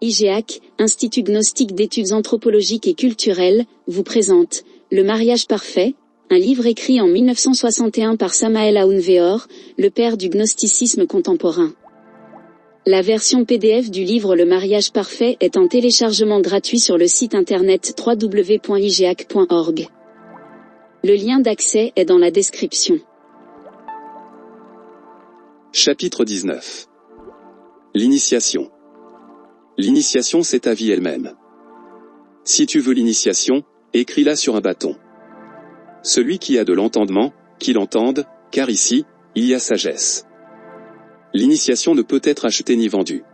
IGEAC, Institut Gnostique d'études anthropologiques et culturelles, vous présente « Le mariage parfait », un livre écrit en 1961 par Samael Aoun Weor, le père du gnosticisme contemporain. La version PDF du livre Le mariage parfait est en téléchargement gratuit sur le site internet www.igeac.org. Le lien d'accès est dans la description. Chapitre 19. L'initiation. L'initiation, c'est ta vie elle-même. Si tu veux l'initiation, écris-la sur un bâton. Celui qui a de l'entendement, qu'il entende, car ici, il y a sagesse. L'initiation ne peut être achetée ni vendue.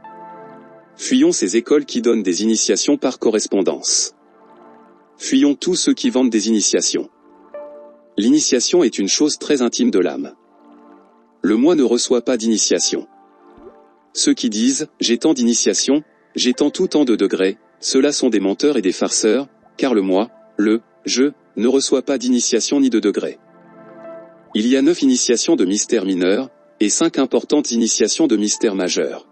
Fuyons ces écoles qui donnent des initiations par correspondance. Fuyons tous ceux qui vendent des initiations. L'initiation est une chose très intime de l'âme. Le moi ne reçoit pas d'initiation. Ceux qui disent « j'ai tant d'initiation, j'ai tant tout tant de degrés », ceux-là sont des menteurs et des farceurs, car le moi, le « je », ne reçoit pas d'initiation ni de degrés. Il y a 9 initiations de mystères mineurs, et 5 importantes initiations de mystères majeurs.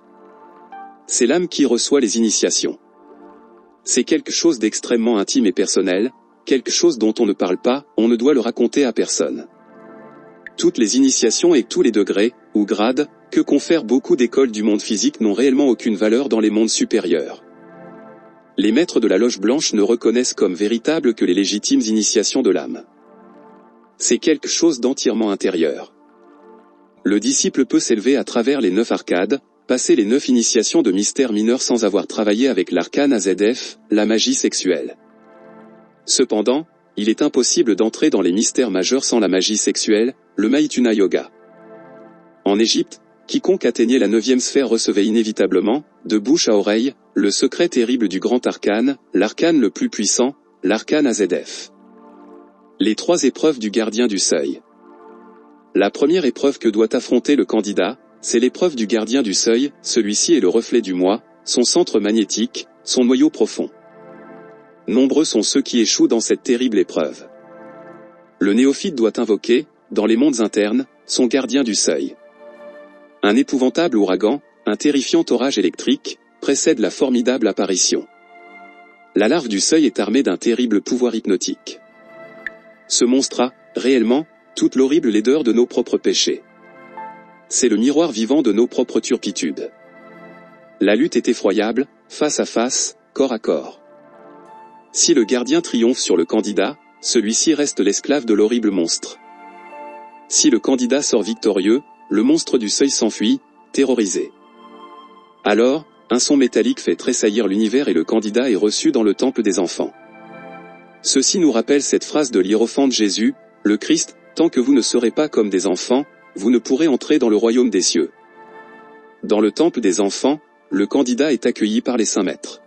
C'est l'âme qui reçoit les initiations. C'est quelque chose d'extrêmement intime et personnel, quelque chose dont on ne parle pas, on ne doit le raconter à personne. Toutes les initiations et tous les degrés, ou grades, que confèrent beaucoup d'écoles du monde physique n'ont réellement aucune valeur dans les mondes supérieurs. Les maîtres de la loge blanche ne reconnaissent comme véritables que les légitimes initiations de l'âme. C'est quelque chose d'entièrement intérieur. Le disciple peut s'élever à travers les 9 arcades, passer les 9 initiations de mystères mineurs sans avoir travaillé avec l'arcane AZF, la magie sexuelle. Cependant, il est impossible d'entrer dans les mystères majeurs sans la magie sexuelle, le Maituna Yoga. En Égypte, quiconque atteignait la 9e sphère recevait inévitablement, de bouche à oreille, le secret terrible du grand arcane, l'arcane le plus puissant, l'arcane AZF. Les 3 épreuves du gardien du seuil. La première épreuve que doit affronter le candidat, c'est l'épreuve du gardien du seuil, celui-ci est le reflet du moi, son centre magnétique, son noyau profond. Nombreux sont ceux qui échouent dans cette terrible épreuve. Le néophyte doit invoquer, dans les mondes internes, son gardien du seuil. Un épouvantable ouragan, un terrifiant orage électrique, précède la formidable apparition. La larve du seuil est armée d'un terrible pouvoir hypnotique. Ce monstre a, réellement, toute l'horrible laideur de nos propres péchés. C'est le miroir vivant de nos propres turpitudes. La lutte est effroyable, face à face, corps à corps. Si le gardien triomphe sur le candidat, celui-ci reste l'esclave de l'horrible monstre. Si le candidat sort victorieux, le monstre du seuil s'enfuit, terrorisé. Alors, un son métallique fait tressaillir l'univers et le candidat est reçu dans le temple des enfants. Ceci nous rappelle cette phrase de l'hiérophant de Jésus, le Christ, tant que vous ne serez pas comme des enfants, vous ne pourrez entrer dans le royaume des cieux. Dans le temple des enfants, le candidat est accueilli par les saints maîtres.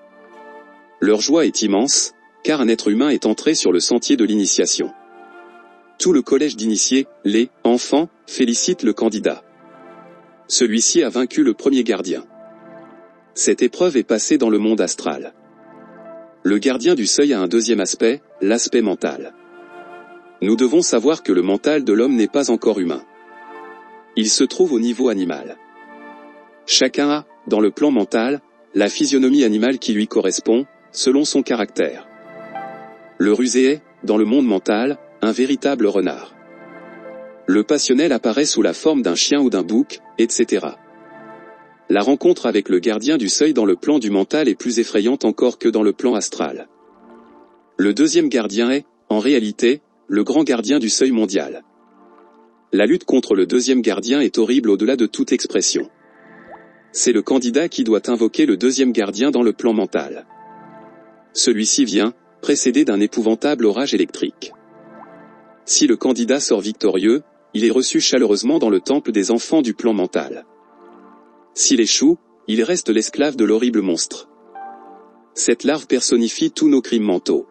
Leur joie est immense, car un être humain est entré sur le sentier de l'initiation. Tout le collège d'initiés, les enfants, félicite le candidat. Celui-ci a vaincu le premier gardien. Cette épreuve est passée dans le monde astral. Le gardien du seuil a un deuxième aspect, l'aspect mental. Nous devons savoir que le mental de l'homme n'est pas encore humain. Il se trouve au niveau animal. Chacun a, dans le plan mental, la physionomie animale qui lui correspond, selon son caractère. Le rusé est, dans le monde mental, un véritable renard. Le passionnel apparaît sous la forme d'un chien ou d'un bouc, etc. La rencontre avec le gardien du seuil dans le plan du mental est plus effrayante encore que dans le plan astral. Le deuxième gardien est, en réalité, le grand gardien du seuil mondial. La lutte contre le deuxième gardien est horrible au-delà de toute expression. C'est le candidat qui doit invoquer le deuxième gardien dans le plan mental. Celui-ci vient, précédé d'un épouvantable orage électrique. Si le candidat sort victorieux, il est reçu chaleureusement dans le temple des enfants du plan mental. S'il échoue, il reste l'esclave de l'horrible monstre. Cette larve personnifie tous nos crimes mentaux.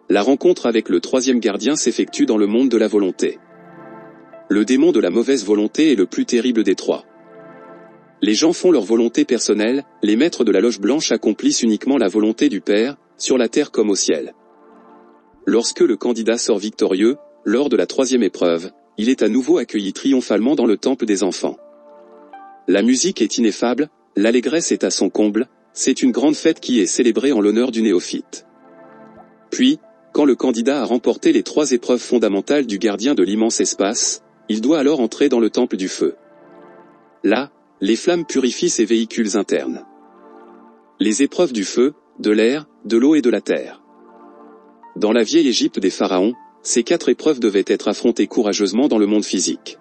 La rencontre avec le troisième gardien s'effectue dans le monde de la volonté. Le démon de la mauvaise volonté est le plus terrible des 3. Les gens font leur volonté personnelle, les maîtres de la loge blanche accomplissent uniquement la volonté du Père, sur la terre comme au ciel. Lorsque le candidat sort victorieux, lors de la 3e épreuve, il est à nouveau accueilli triomphalement dans le temple des enfants. La musique est ineffable, l'allégresse est à son comble, c'est une grande fête qui est célébrée en l'honneur du néophyte. Puis, quand le candidat a remporté les 3 épreuves fondamentales du gardien de l'immense espace, il doit alors entrer dans le temple du feu. Là, les flammes purifient ses véhicules internes. Les épreuves du feu, de l'air, de l'eau et de la terre. Dans la vieille Égypte des pharaons, ces 4 épreuves devaient être affrontées courageusement dans le monde physique.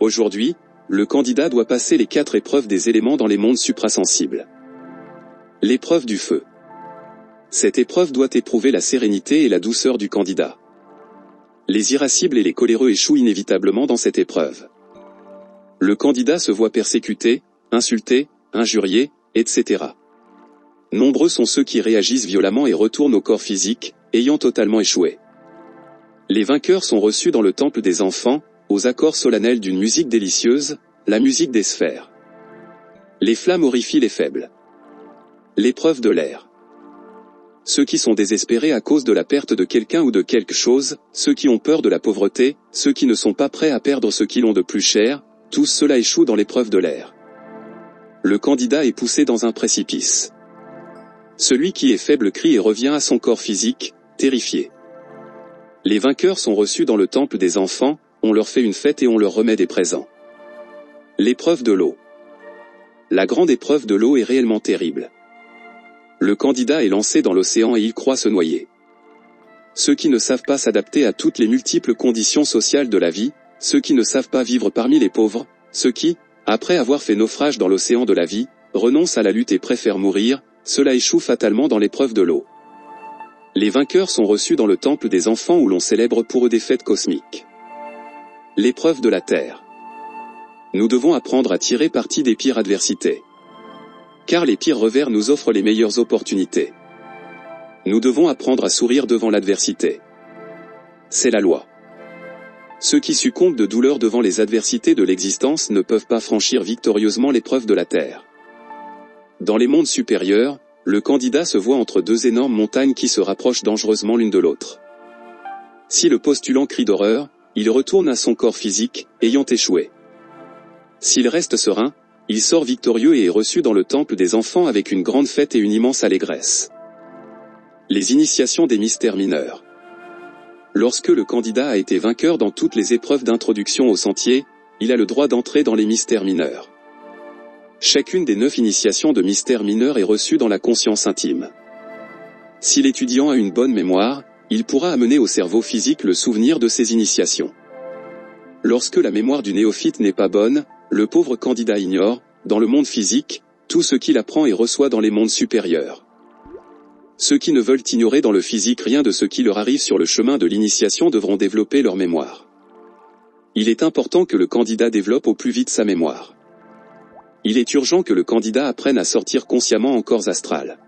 Aujourd'hui, le candidat doit passer les 4 épreuves des éléments dans les mondes suprasensibles. L'épreuve du feu. Cette épreuve doit éprouver la sérénité et la douceur du candidat. Les irascibles et les coléreux échouent inévitablement dans cette épreuve. Le candidat se voit persécuté, insulté, injurié, etc. Nombreux sont ceux qui réagissent violemment et retournent au corps physique, ayant totalement échoué. Les vainqueurs sont reçus dans le temple des enfants, aux accords solennels d'une musique délicieuse, la musique des sphères. Les flammes horrifient les faibles. L'épreuve de l'air. Ceux qui sont désespérés à cause de la perte de quelqu'un ou de quelque chose, ceux qui ont peur de la pauvreté, ceux qui ne sont pas prêts à perdre ce qu'ils ont de plus cher, tous ceux-là échouent dans l'épreuve de l'air. Le candidat est poussé dans un précipice. Celui qui est faible crie et revient à son corps physique, terrifié. Les vainqueurs sont reçus dans le temple des enfants, on leur fait une fête et on leur remet des présents. L'épreuve de l'eau. La grande épreuve de l'eau est réellement terrible. Le candidat est lancé dans l'océan et il croit se noyer. Ceux qui ne savent pas s'adapter à toutes les multiples conditions sociales de la vie, ceux qui ne savent pas vivre parmi les pauvres, ceux qui, après avoir fait naufrage dans l'océan de la vie, renoncent à la lutte et préfèrent mourir, cela échoue fatalement dans l'épreuve de l'eau. Les vainqueurs sont reçus dans le temple des enfants où l'on célèbre pour eux des fêtes cosmiques. L'épreuve de la terre. Nous devons apprendre à tirer parti des pires adversités. Car les pires revers nous offrent les meilleures opportunités. Nous devons apprendre à sourire devant l'adversité. C'est la loi. Ceux qui succombent de douleur devant les adversités de l'existence ne peuvent pas franchir victorieusement l'épreuve de la terre. Dans les mondes supérieurs, le candidat se voit entre 2 énormes montagnes qui se rapprochent dangereusement l'une de l'autre. Si le postulant crie d'horreur, il retourne à son corps physique, ayant échoué. S'il reste serein, il sort victorieux et est reçu dans le temple des enfants avec une grande fête et une immense allégresse. Les initiations des mystères mineurs. Lorsque le candidat a été vainqueur dans toutes les épreuves d'introduction au sentier, il a le droit d'entrer dans les mystères mineurs. Chacune des 9 initiations de mystères mineurs est reçue dans la conscience intime. Si l'étudiant a une bonne mémoire, il pourra amener au cerveau physique le souvenir de ces initiations. Lorsque la mémoire du néophyte n'est pas bonne, le pauvre candidat ignore, dans le monde physique, tout ce qu'il apprend et reçoit dans les mondes supérieurs. Ceux qui ne veulent ignorer dans le physique rien de ce qui leur arrive sur le chemin de l'initiation devront développer leur mémoire. Il est important que le candidat développe au plus vite sa mémoire. Il est urgent que le candidat apprenne à sortir consciemment en corps astral.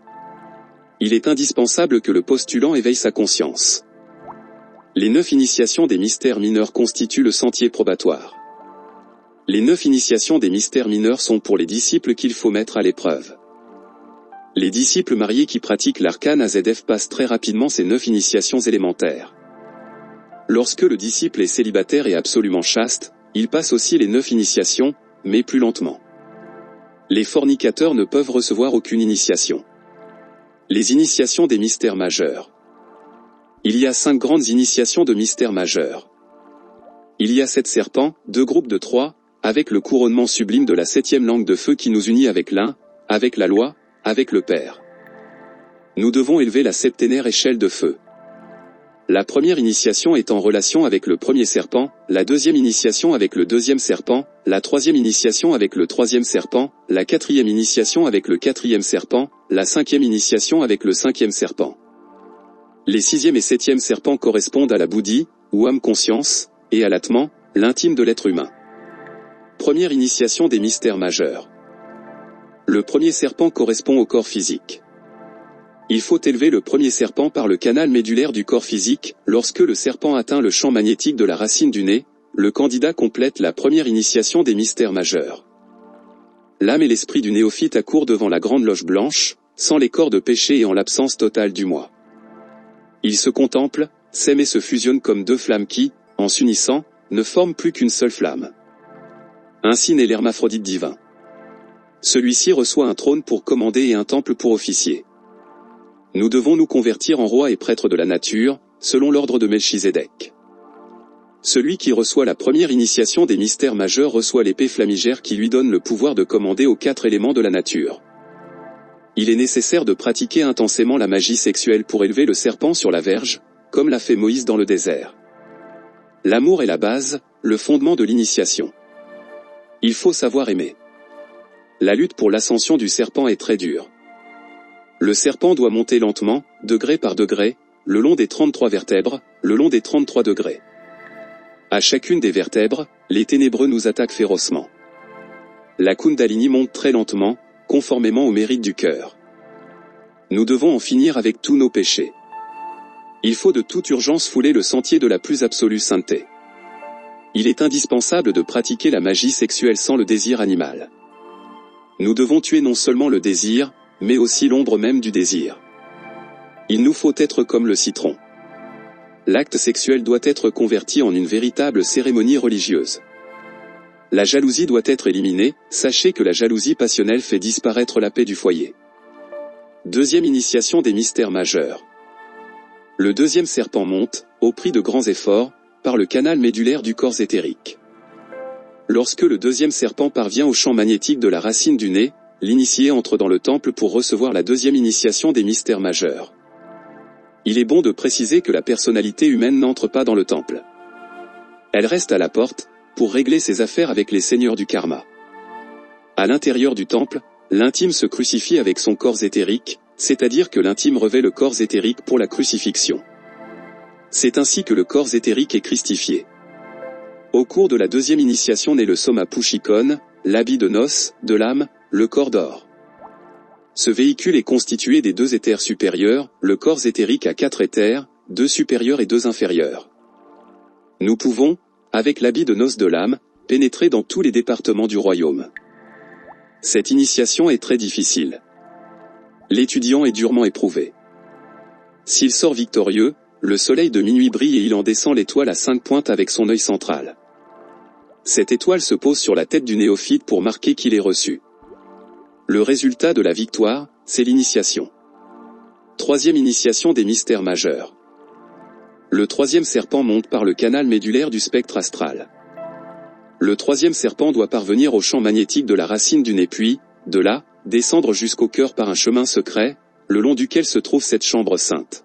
Il est indispensable que le postulant éveille sa conscience. Les 9 initiations des mystères mineurs constituent le sentier probatoire. Les 9 initiations des mystères mineurs sont pour les disciples qu'il faut mettre à l'épreuve. Les disciples mariés qui pratiquent l'arcane AZF passent très rapidement ces 9 initiations élémentaires. Lorsque le disciple est célibataire et absolument chaste, il passe aussi les 9 initiations, mais plus lentement. Les fornicateurs ne peuvent recevoir aucune initiation. Les initiations des mystères majeurs. Il y a 5 grandes initiations de mystères majeurs. Il y a 7 serpents, 2 groupes de 3, avec le couronnement sublime de la 7e langue de feu qui nous unit avec l'un, avec la loi, avec le Père. Nous devons élever la septénaire échelle de feu. La première initiation est en relation avec le premier serpent, la deuxième initiation avec le deuxième serpent, la troisième initiation avec le troisième serpent, la quatrième initiation avec le quatrième serpent, la cinquième initiation avec le cinquième serpent. Les sixième et septième serpents correspondent à la bouddhi, ou âme-conscience, et à l'atman, l'intime de l'être humain. Première initiation des mystères majeurs. Le premier serpent correspond au corps physique. Il faut élever le premier serpent par le canal médulaire du corps physique. Lorsque le serpent atteint le champ magnétique de la racine du nez, le candidat complète la première initiation des mystères majeurs. L'âme et l'esprit du néophyte accourent devant la grande loge blanche, sans les corps de péché et en l'absence totale du moi. Ils se contemplent, s'aiment et se fusionnent comme 2 flammes qui, en s'unissant, ne forment plus qu'une seule flamme. Ainsi naît l'hermaphrodite divin. Celui-ci reçoit un trône pour commander et un temple pour officier. Nous devons nous convertir en rois et prêtres de la nature, selon l'ordre de Melchizedek. Celui qui reçoit la première initiation des mystères majeurs reçoit l'épée flamigère qui lui donne le pouvoir de commander aux 4 éléments de la nature. Il est nécessaire de pratiquer intensément la magie sexuelle pour élever le serpent sur la verge, comme l'a fait Moïse dans le désert. L'amour est la base, le fondement de l'initiation. Il faut savoir aimer. La lutte pour l'ascension du serpent est très dure. Le serpent doit monter lentement, degré par degré, le long des 33 vertèbres, le long des 33 degrés. À chacune des vertèbres, les ténébreux nous attaquent férocement. La Kundalini monte très lentement, conformément au mérite du cœur. Nous devons en finir avec tous nos péchés. Il faut de toute urgence fouler le sentier de la plus absolue sainteté. Il est indispensable de pratiquer la magie sexuelle sans le désir animal. Nous devons tuer non seulement le désir, mais aussi l'ombre même du désir. Il nous faut être comme le citron. L'acte sexuel doit être converti en une véritable cérémonie religieuse. La jalousie doit être éliminée, sachez que la jalousie passionnelle fait disparaître la paix du foyer. Deuxième initiation des mystères majeurs. Le deuxième serpent monte, au prix de grands efforts, par le canal médulaire du corps éthérique. Lorsque le deuxième serpent parvient au champ magnétique de la racine du nez, l'initié entre dans le temple pour recevoir la deuxième initiation des mystères majeurs. Il est bon de préciser que la personnalité humaine n'entre pas dans le temple. Elle reste à la porte, pour régler ses affaires avec les seigneurs du karma. À l'intérieur du temple, l'intime se crucifie avec son corps éthérique, c'est-à-dire que l'intime revêt le corps éthérique pour la crucifixion. C'est ainsi que le corps éthérique est christifié. Au cours de la deuxième initiation naît le Soma Pushikon, l'habit de noces, de l'âme, le corps d'or. Ce véhicule est constitué des 2 éthers supérieurs, le corps éthérique a 4 éthers, 2 supérieurs et 2 inférieurs. Nous pouvons, avec l'habit de noces de l'âme, pénétrer dans tous les départements du royaume. Cette initiation est très difficile. L'étudiant est durement éprouvé. S'il sort victorieux, le soleil de minuit brille et il en descend l'étoile à 5 pointes avec son œil central. Cette étoile se pose sur la tête du néophyte pour marquer qu'il est reçu. Le résultat de la victoire, c'est l'initiation. Troisième initiation des mystères majeurs. Le troisième serpent monte par le canal médulaire du spectre astral. Le troisième serpent doit parvenir au champ magnétique de la racine du nez puis, de là, descendre jusqu'au cœur par un chemin secret, le long duquel se trouve cette chambre sainte.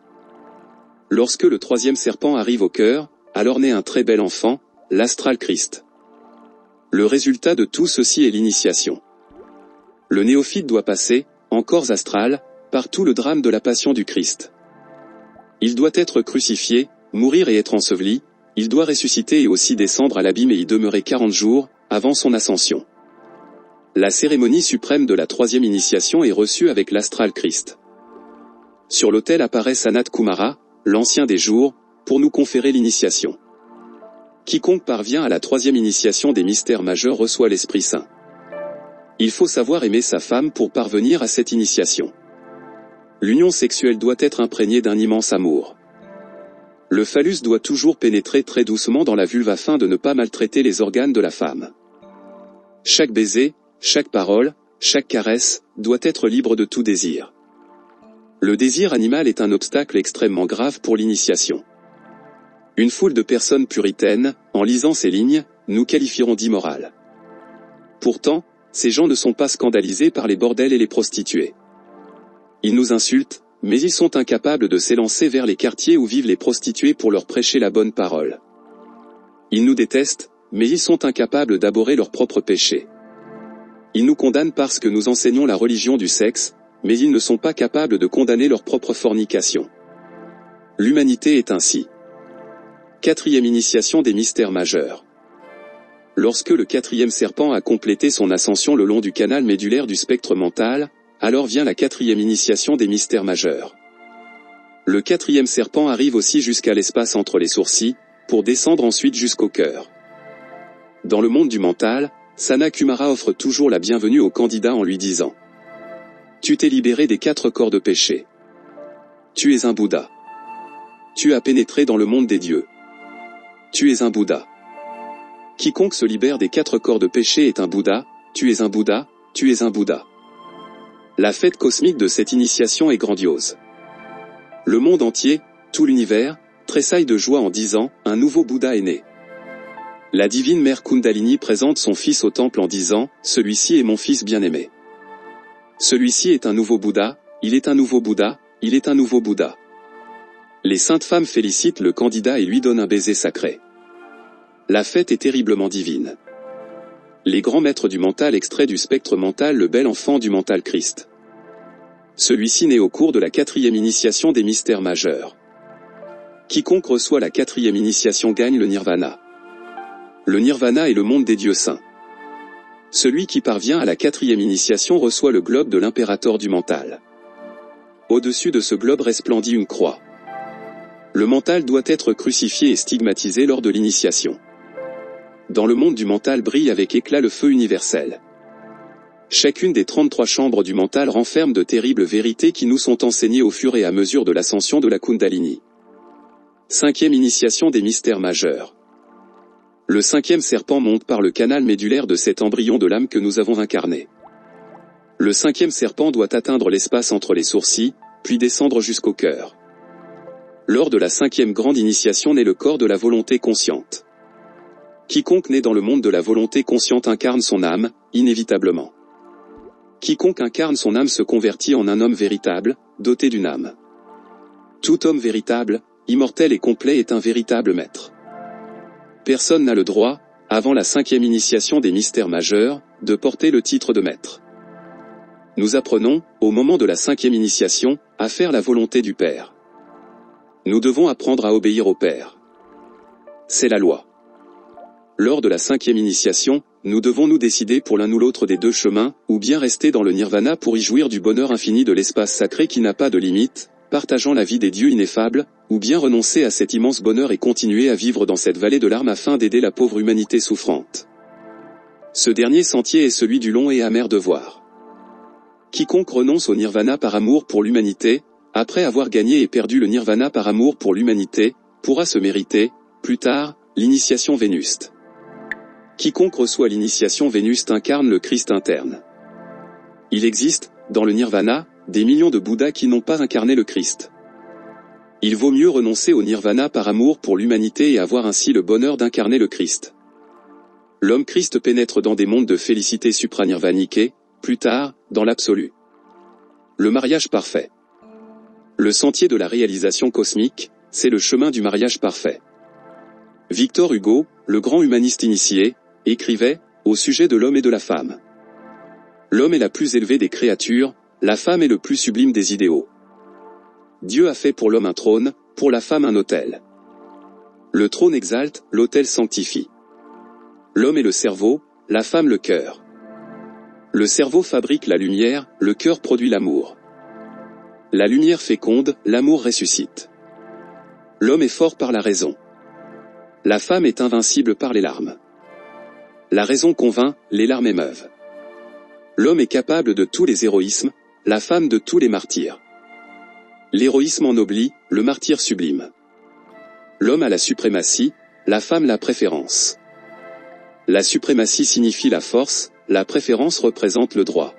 Lorsque le troisième serpent arrive au cœur, alors naît un très bel enfant, l'astral Christ. Le résultat de tout ceci est l'initiation. Le néophyte doit passer, en corps astral, par tout le drame de la passion du Christ. Il doit être crucifié, mourir et être enseveli, il doit ressusciter et aussi descendre à l'abîme et y demeurer 40 jours, avant son ascension. La cérémonie suprême de la troisième initiation est reçue avec l'astral Christ. Sur l'autel apparaît Sanat Kumara, l'ancien des jours, pour nous conférer l'initiation. Quiconque parvient à la troisième initiation des mystères majeurs reçoit l'Esprit Saint. Il faut savoir aimer sa femme pour parvenir à cette initiation. L'union sexuelle doit être imprégnée d'un immense amour. Le phallus doit toujours pénétrer très doucement dans la vulve afin de ne pas maltraiter les organes de la femme. Chaque baiser, chaque parole, chaque caresse, doit être libre de tout désir. Le désir animal est un obstacle extrêmement grave pour l'initiation. Une foule de personnes puritaines, en lisant ces lignes, nous qualifieront d'immorales. Pourtant, ces gens ne sont pas scandalisés par les bordels et les prostituées. Ils nous insultent, mais ils sont incapables de s'élancer vers les quartiers où vivent les prostituées pour leur prêcher la bonne parole. Ils nous détestent, mais ils sont incapables d'abhorrer leurs propres péchés. Ils nous condamnent parce que nous enseignons la religion du sexe, mais ils ne sont pas capables de condamner leur propre fornication. L'humanité est ainsi. Quatrième initiation des mystères majeurs. Lorsque le quatrième serpent a complété son ascension le long du canal médulaire du spectre mental, alors vient la quatrième initiation des mystères majeurs. Le quatrième serpent arrive aussi jusqu'à l'espace entre les sourcils, pour descendre ensuite jusqu'au cœur. Dans le monde du mental, Sanat Kumara offre toujours la bienvenue au candidat en lui disant « Tu t'es libéré des 4 corps de péché. Tu es un Bouddha. Tu as pénétré dans le monde des dieux. Tu es un Bouddha. Quiconque se libère des 4 corps de péché est un Bouddha, tu es un Bouddha, tu es un Bouddha. La fête cosmique de cette initiation est grandiose. Le monde entier, tout l'univers, tressaille de joie en disant, un nouveau Bouddha est né. La divine mère Kundalini présente son fils au temple en disant, celui-ci est mon fils bien-aimé. Celui-ci est un nouveau Bouddha, il est un nouveau Bouddha, il est un nouveau Bouddha. Les saintes femmes félicitent le candidat et lui donnent un baiser sacré. La fête est terriblement divine. Les grands maîtres du mental extraient du spectre mental le bel enfant du mental Christ. Celui-ci naît au cours de la 4e initiation des mystères majeurs. Quiconque reçoit la 4e initiation gagne le nirvana. Le nirvana est le monde des dieux saints. Celui qui parvient à la 4e initiation reçoit le globe de l'impérator du mental. Au-dessus de ce globe resplendit une croix. Le mental doit être crucifié et stigmatisé lors de l'initiation. Dans le monde du mental brille avec éclat le feu universel. Chacune des 33 chambres du mental renferme de terribles vérités qui nous sont enseignées au fur et à mesure de l'ascension de la Kundalini. 5e initiation des mystères majeurs. Le 5e serpent monte par le canal médulaire de cet embryon de l'âme que nous avons incarné. Le 5e serpent doit atteindre l'espace entre les sourcils, puis descendre jusqu'au cœur. Lors de la 5e grande initiation naît le corps de la volonté consciente. Quiconque naît dans le monde de la volonté consciente incarne son âme, inévitablement. Quiconque incarne son âme se convertit en un homme véritable, doté d'une âme. Tout homme véritable, immortel et complet est un véritable maître. Personne n'a le droit, avant la 5e initiation des mystères majeurs, de porter le titre de maître. Nous apprenons, au moment de la 5e initiation, à faire la volonté du Père. Nous devons apprendre à obéir au Père. C'est la loi. Lors de la 5e initiation, nous devons nous décider pour l'un ou l'autre des deux chemins, ou bien rester dans le nirvana pour y jouir du bonheur infini de l'espace sacré qui n'a pas de limite, partageant la vie des dieux ineffables, ou bien renoncer à cet immense bonheur et continuer à vivre dans cette vallée de larmes afin d'aider la pauvre humanité souffrante. Ce dernier sentier est celui du long et amer devoir. Quiconque renonce au nirvana par amour pour l'humanité, après avoir gagné et perdu le nirvana par amour pour l'humanité, pourra se mériter, plus tard, l'initiation vénuste. Quiconque reçoit l'initiation vénuste incarne le Christ interne. Il existe, dans le nirvana, des millions de Bouddhas qui n'ont pas incarné le Christ. Il vaut mieux renoncer au nirvana par amour pour l'humanité et avoir ainsi le bonheur d'incarner le Christ. L'homme Christ pénètre dans des mondes de félicité supranirvanique, plus tard, dans l'absolu. Le mariage parfait. Le sentier de la réalisation cosmique, c'est le chemin du mariage parfait. Victor Hugo, le grand humaniste initié, écrivait, au sujet de l'homme et de la femme. L'homme est la plus élevée des créatures, la femme est le plus sublime des idéaux. Dieu a fait pour l'homme un trône, pour la femme un autel. Le trône exalte, l'autel sanctifie. L'homme est le cerveau, la femme le cœur. Le cerveau fabrique la lumière, le cœur produit l'amour. La lumière féconde, l'amour ressuscite. L'homme est fort par la raison. La femme est invincible par les larmes. La raison convainc, les larmes émeuvent. L'homme est capable de tous les héroïsmes, la femme de tous les martyrs. L'héroïsme ennoblit, le martyr sublime. L'homme a la suprématie, la femme la préférence. La suprématie signifie la force, la préférence représente le droit.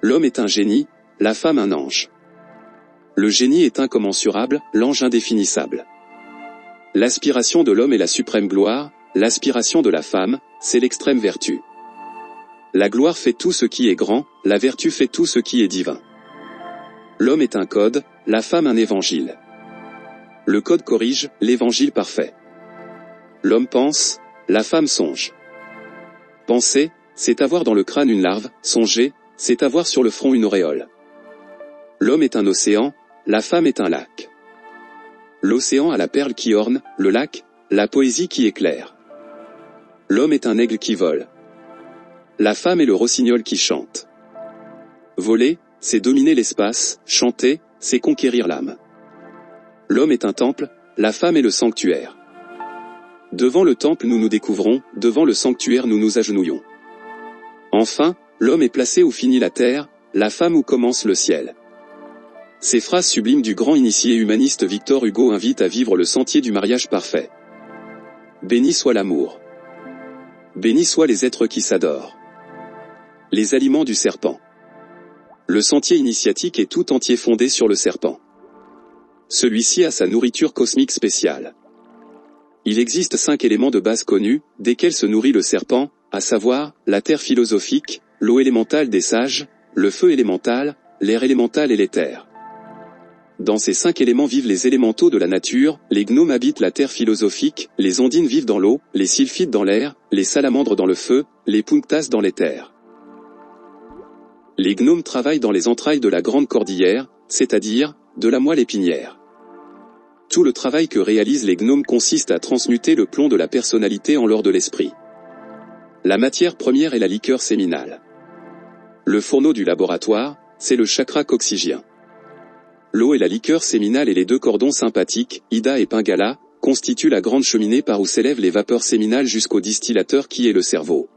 L'homme est un génie, la femme un ange. Le génie est incommensurable, l'ange indéfinissable. L'aspiration de l'homme est la suprême gloire, l'aspiration de la femme, c'est l'extrême vertu. La gloire fait tout ce qui est grand, la vertu fait tout ce qui est divin. L'homme est un code, la femme un évangile. Le code corrige, l'évangile parfait. L'homme pense, la femme songe. Penser, c'est avoir dans le crâne une larve, songer, c'est avoir sur le front une auréole. L'homme est un océan, la femme est un lac. L'océan a la perle qui orne, le lac, la poésie qui éclaire. L'homme est un aigle qui vole. La femme est le rossignol qui chante. Voler, c'est dominer l'espace, chanter, c'est conquérir l'âme. L'homme est un temple, la femme est le sanctuaire. Devant le temple nous nous découvrons, devant le sanctuaire nous nous agenouillons. Enfin, l'homme est placé où finit la terre, la femme où commence le ciel. Ces phrases sublimes du grand initié humaniste Victor Hugo invitent à vivre le sentier du mariage parfait. Béni soit l'amour. Bénis soient les êtres qui s'adorent. Les aliments du serpent. Le sentier initiatique est tout entier fondé sur le serpent. Celui-ci a sa nourriture cosmique spéciale. Il existe 5 éléments de base connus, desquels se nourrit le serpent, à savoir, la terre philosophique, l'eau élémentale des sages, le feu élémental, l'air élémental et l'éther. Dans ces 5 éléments vivent les élémentaux de la nature, les gnomes habitent la terre philosophique, les ondines vivent dans l'eau, les sylphides dans l'air, les salamandres dans le feu, les punktas dans l'éther. Les gnomes travaillent dans les entrailles de la grande cordillère, c'est-à-dire, de la moelle épinière. Tout le travail que réalisent les gnomes consiste à transmuter le plomb de la personnalité en l'or de l'esprit. La matière première est la liqueur séminale. Le fourneau du laboratoire, c'est le chakra coccygien. L'eau et la liqueur séminale et les 2 cordons sympathiques, Ida et Pingala, constituent la grande cheminée par où s'élèvent les vapeurs séminales jusqu'au distillateur qui est le cerveau.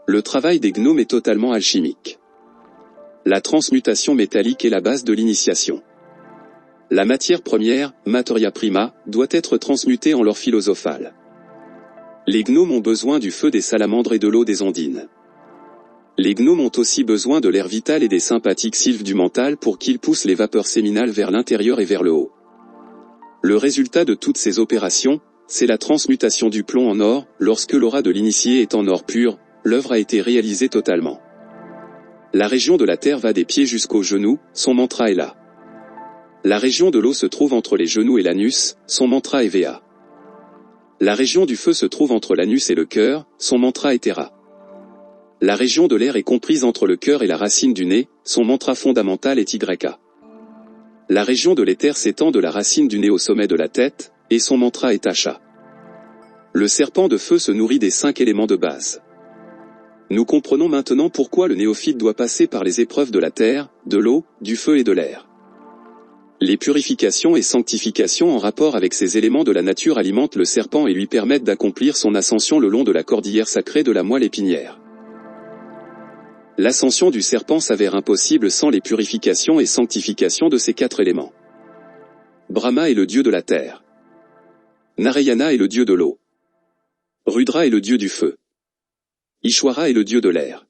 Le travail des gnomes est totalement alchimique. La transmutation métallique est la base de l'initiation. La matière première, materia prima, doit être transmutée en l'or philosophal. Les gnomes ont besoin du feu des salamandres et de l'eau des ondines. Les gnomes ont aussi besoin de l'air vital et des sympathiques sylphes du mental pour qu'ils poussent les vapeurs séminales vers l'intérieur et vers le haut. Le résultat de toutes ces opérations, c'est la transmutation du plomb en or. Lorsque l'aura de l'initié est en or pur, l'œuvre a été réalisée totalement. La région de la terre va des pieds jusqu'aux genoux, son mantra est là. La région de l'eau se trouve entre les genoux et l'anus, son mantra est Vea. La région du feu se trouve entre l'anus et le cœur, son mantra est Terra. La région de l'air est comprise entre le cœur et la racine du nez, son mantra fondamental est YA. La région de l'éther s'étend de la racine du nez au sommet de la tête, et son mantra est Asha. Le serpent de feu se nourrit des 5 éléments de base. Nous comprenons maintenant pourquoi le néophyte doit passer par les épreuves de la terre, de l'eau, du feu et de l'air. Les purifications et sanctifications en rapport avec ces éléments de la nature alimentent le serpent et lui permettent d'accomplir son ascension le long de la cordillère sacrée de la moelle épinière. L'ascension du serpent s'avère impossible sans les purifications et sanctifications de ces 4 éléments. Brahma est le dieu de la terre. Narayana est le dieu de l'eau. Rudra est le dieu du feu. Ishwara est le dieu de l'air.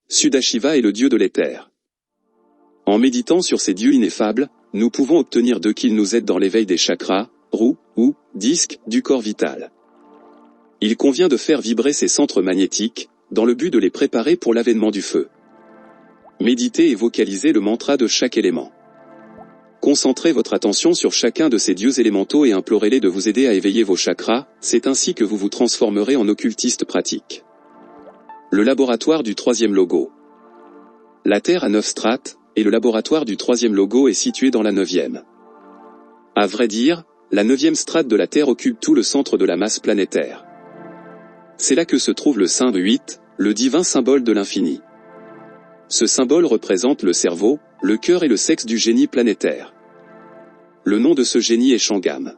Sudashiva est le dieu de l'éther. En méditant sur ces dieux ineffables, nous pouvons obtenir d'eux qu'ils nous aident dans l'éveil des chakras, roues, ou disques, du corps vital. Il convient de faire vibrer ces centres magnétiques, dans le but de les préparer pour l'avènement du feu. Méditez et vocalisez le mantra de chaque élément. Concentrez votre attention sur chacun de ces dieux élémentaux et implorez-les de vous aider à éveiller vos chakras, c'est ainsi que vous vous transformerez en occultiste pratique. Le laboratoire du 3e logo. La Terre a 9 strates, et le laboratoire du 3e logo est situé dans la 9e. À vrai dire, la 9e strate de la Terre occupe tout le centre de la masse planétaire. C'est là que se trouve le Saint 8, le divin symbole de l'infini. Ce symbole représente le cerveau, le cœur et le sexe du génie planétaire. Le nom de ce génie est Shangam.